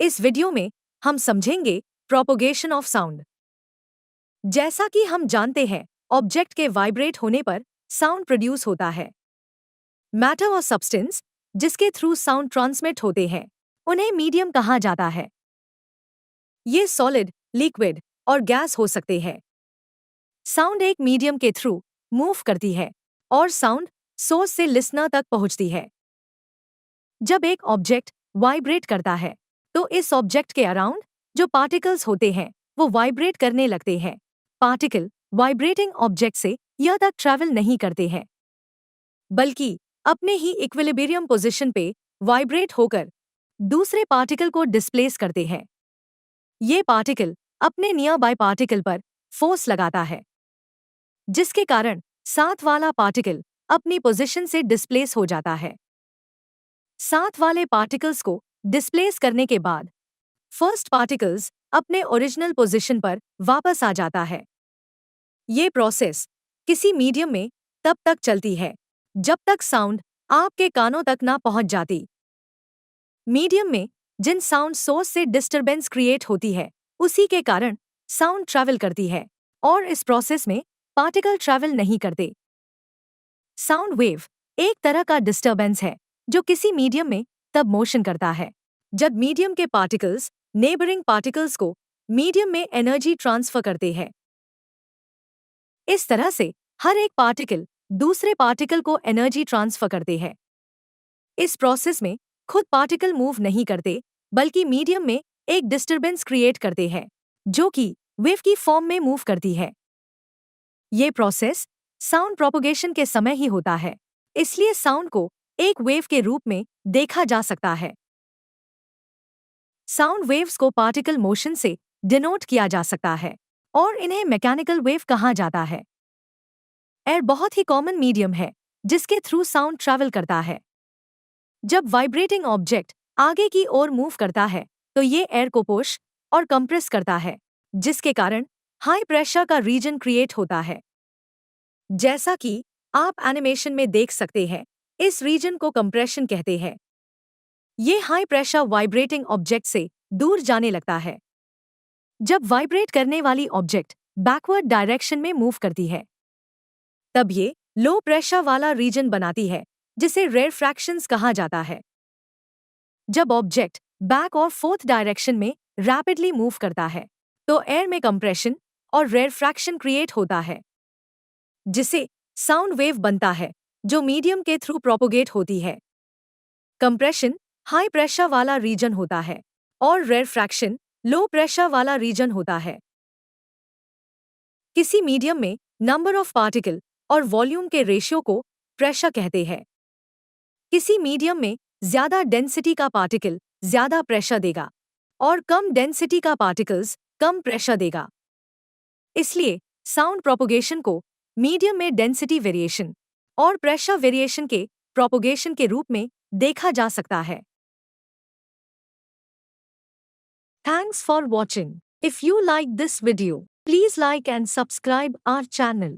इस वीडियो में हम समझेंगे प्रोपोगेशन ऑफ साउंड। जैसा कि हम जानते हैं, ऑब्जेक्ट के वाइब्रेट होने पर साउंड प्रोड्यूस होता है। मैटर और सब्सटेंस जिसके थ्रू साउंड ट्रांसमिट होते हैं, उन्हें मीडियम कहा जाता है। ये सॉलिड, लिक्विड और गैस हो सकते हैं। साउंड एक मीडियम के थ्रू मूव करती है और साउंड सोर्स से लिसनर तक पहुंचती है। जब एक ऑब्जेक्ट वाइब्रेट करता है, तो इस ऑब्जेक्ट के अराउंड जो पार्टिकल्स होते हैं वो वाइब्रेट करने लगते हैं। पार्टिकल वाइब्रेटिंग ऑब्जेक्ट से यह तक ट्रैवल नहीं करते हैं, बल्कि अपने ही इक्विलिब्रियम पोजीशन पे वाइब्रेट होकर दूसरे पार्टिकल को डिस्प्लेस करते हैं। ये पार्टिकल अपने नियर बाय पार्टिकल पर फोर्स लगाता है, जिसके कारण साथ वाला पार्टिकल अपनी पोजीशन से डिस्प्लेस हो जाता है। साथ वाले पार्टिकल्स को डिस्प्लेस करने के बाद फर्स्ट पार्टिकल्स अपने ओरिजिनल पोजीशन पर वापस आ जाता है। ये प्रोसेस किसी मीडियम में तब तक चलती है जब तक साउंड आपके कानों तक ना पहुंच जाती। मीडियम में जिन साउंड सोर्स से डिस्टरबेंस क्रिएट होती है, उसी के कारण साउंड ट्रैवल करती है, और इस प्रोसेस में पार्टिकल ट्रैवल नहीं करते। साउंड वेव एक तरह का डिस्टरबेंस है जो किसी मीडियम में तब मोशन करता है जब मीडियम के पार्टिकल्स नेबरिंग पार्टिकल्स को मीडियम में एनर्जी ट्रांसफर करते हैं। इस तरह से हर एक पार्टिकल दूसरे पार्टिकल को एनर्जी ट्रांसफर करते हैं। इस प्रोसेस में खुद पार्टिकल मूव नहीं करते, बल्कि मीडियम में एक डिस्टरबेंस क्रिएट करते हैं जो कि वेव की फॉर्म में मूव करती है। ये प्रोसेस साउंड प्रोपोगेशन के समय ही होता है, इसलिए साउंड को एक वेव के रूप में देखा जा सकता है। साउंड वेव्स को पार्टिकल मोशन से डिनोट किया जा सकता है और इन्हें मैकेनिकल वेव कहा जाता है। एयर बहुत ही कॉमन मीडियम है जिसके थ्रू साउंड ट्रैवल करता है। जब वाइब्रेटिंग ऑब्जेक्ट आगे की ओर मूव करता है, तो ये एयर को पुश और कंप्रेस करता है, जिसके कारण हाई प्रेशर का रीजन क्रिएट होता है। जैसा कि आप एनिमेशन में देख सकते हैं, इस रीजन को कंप्रेशन कहते हैं। ये हाई प्रेशर वाइब्रेटिंग ऑब्जेक्ट से दूर जाने लगता है। जब वाइब्रेट करने वाली ऑब्जेक्ट बैकवर्ड डायरेक्शन में मूव करती है, तब ये लो प्रेशर वाला रीजन बनाती है, जिसे रेरफ्रैक्शंस कहा जाता है। जब ऑब्जेक्ट बैक और फोर्थ डायरेक्शन में रैपिडली मूव करता है, तो एयर में कंप्रेशन और रेरफ्रैक्शन क्रिएट होता है, जिसे साउंड वेव बनता है जो मीडियम के थ्रू प्रोपोगेट होती है। कंप्रेशन हाई प्रेशर वाला रीजन होता है और रेरफ्रैक्शन लो प्रेशर वाला रीजन होता है। किसी मीडियम में नंबर ऑफ पार्टिकल और वॉल्यूम के रेशियो को प्रेशर कहते हैं। किसी मीडियम में ज्यादा डेंसिटी का पार्टिकल ज्यादा प्रेशर देगा और कम डेंसिटी का पार्टिकल्स कम प्रेशर देगा। इसलिए साउंड प्रोपोगेशन को मीडियम में डेंसिटी वेरिएशन और प्रेशर वेरिएशन के प्रोपोगेशन के रूप में देखा जा सकता है। Thanks for watching. If you like this video, please like and subscribe our channel.